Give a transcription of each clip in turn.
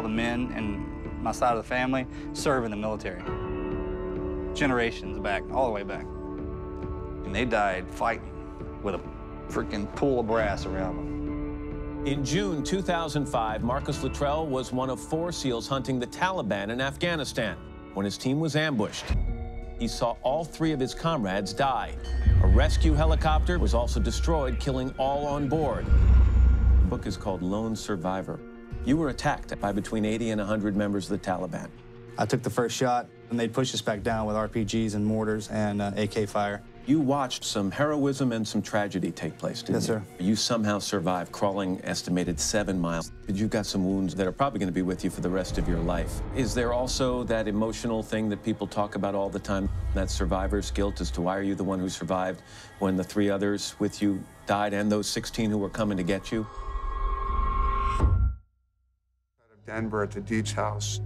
all the men in my side of the family serve in the military. Generations back, all the way back. And they died fighting with a freaking pool of brass around them. In June 2005, Marcus Luttrell was one of 4 SEALs hunting the Taliban in Afghanistan. When his team was ambushed, he saw all 3 of his comrades die. A rescue helicopter was also destroyed, killing all on board. The book is called Lone Survivor. You were attacked by between 80 and 100 members of the Taliban. I took the first shot, and they'd push us back down with RPGs and mortars and AK fire. You watched some heroism and some tragedy take place, didn't you? Yes, sir. You somehow survived, crawling estimated 7 miles. But you've got some wounds that are probably going to be with you for the rest of your life. Is there also that emotional thing that people talk about all the time, that survivor's guilt as to why are you the one who survived when the 3 others with you died and those 16 who were coming to get you? Denver at the Dietz house.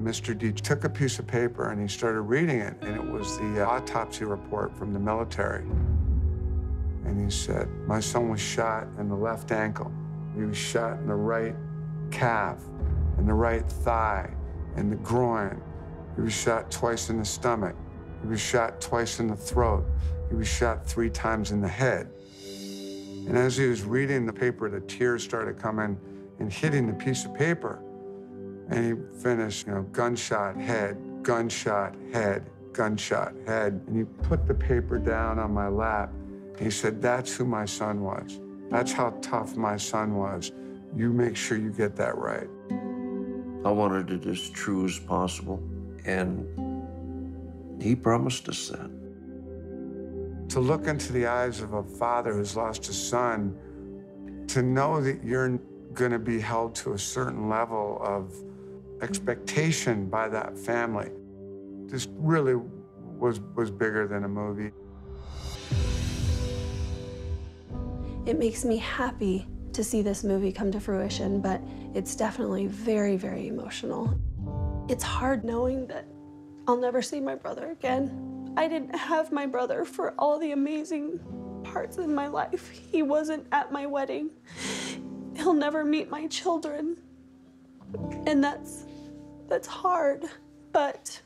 Mr. Dietz took a piece of paper and he started reading it, and it was the autopsy report from the military. And he said, my son was shot in the left ankle. He was shot in the right calf, in the right thigh, in the groin. He was shot twice in the stomach. He was shot twice in the throat. He was shot 3 times in the head. And as he was reading the paper, the tears started coming and hitting the piece of paper. And he finished, gunshot head, gunshot head, gunshot head. And he put the paper down on my lap. And he said, that's who my son was. That's how tough my son was. You make sure you get that right. I wanted it as true as possible, and he promised us that. To look into the eyes of a father who's lost a son, to know that you're going to be held to a certain level of expectation by that family, this really was bigger than a movie. It makes me happy to see this movie come to fruition, but it's definitely very, very emotional. It's hard knowing that I'll never see my brother again. I didn't have my brother for all the amazing parts in my life. He wasn't at my wedding. He'll never meet my children. And that's hard, but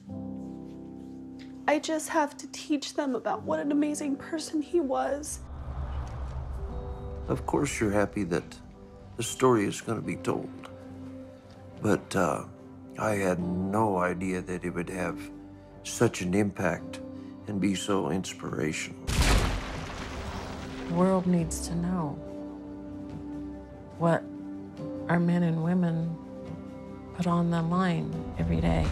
I just have to teach them about what an amazing person he was. Of course you're happy that the story is going to be told, but I had no idea that it would have such an impact and be so inspirational. The world needs to know what our men and women put on the line every day.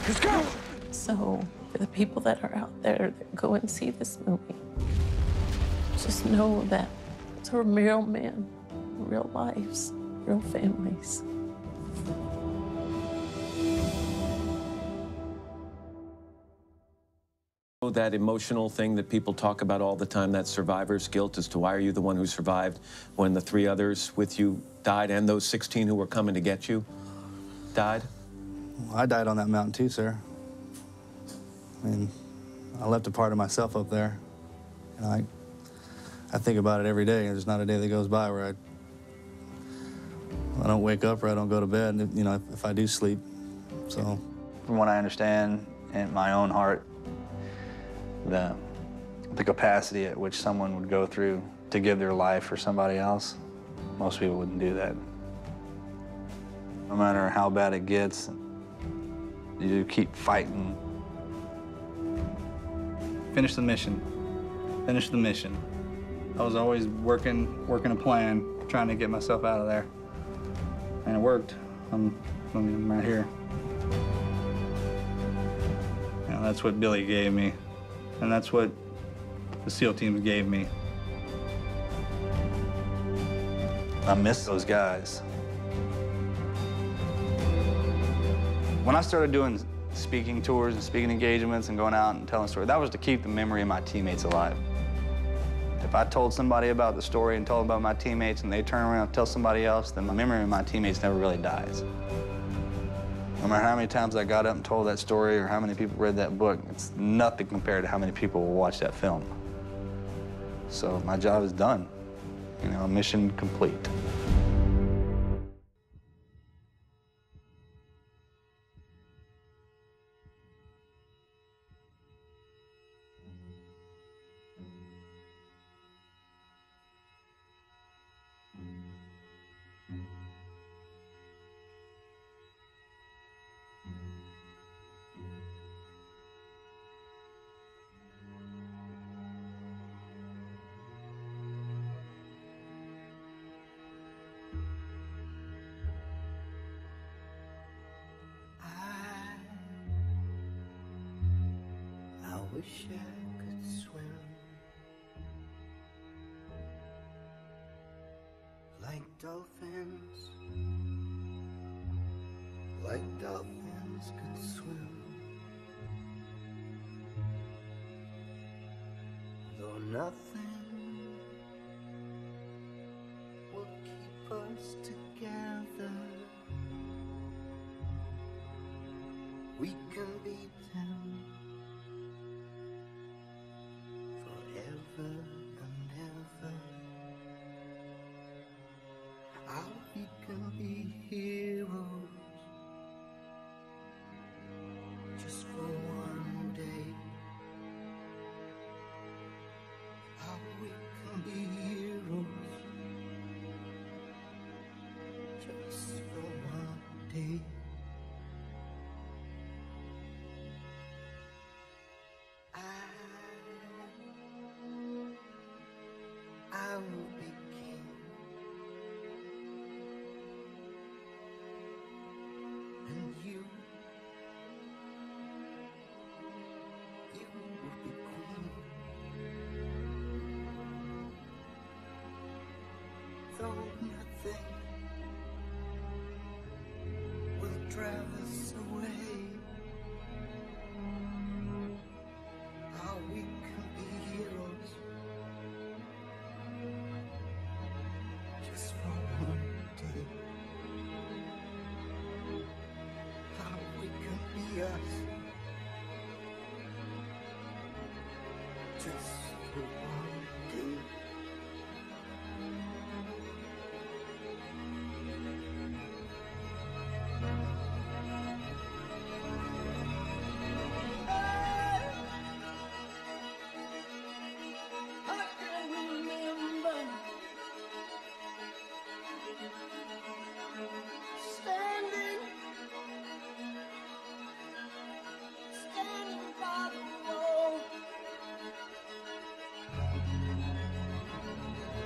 Let's go! So for the people that are out there that go and see this movie, just know that it's a real men, real lives, real families. That emotional thing that people talk about all the time, that survivor's guilt as to why are you the one who survived when the 3 others with you died and those 16 who were coming to get you died? Well, I died on that mountain too, sir. I mean, I left a part of myself up there. And I think about it every day. There's not a day that goes by where I don't wake up or I don't go to bed, if I do sleep, so. From what I understand in my own heart, the capacity at which someone would go through to give their life for somebody else, most people wouldn't do that. No matter how bad it gets, you keep fighting. Finish the mission. Finish the mission. I was always working a plan, trying to get myself out of there. And it worked. I'm right here. That's what Billy gave me. And that's what the SEAL teams gave me. I miss those guys. When I started doing speaking tours and speaking engagements and going out and telling stories, that was to keep the memory of my teammates alive. If I told somebody about the story and told them about my teammates and they turn around and tell somebody else, then my memory of my teammates never really dies. No matter how many times I got up and told that story or how many people read that book, it's nothing compared to how many people will watch that film. So my job is done. Mission complete. wish I could swim like dolphins could swim. Though nothing will keep us together, we can beat them forever and ever. How we can be heroes just for one day. How we can be heroes just for one day. I will be king, and you will be queen. Though nothing will drive us away, how we can be heroes just for one day. How we can be us just for one day. I can remember standing by the road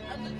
at the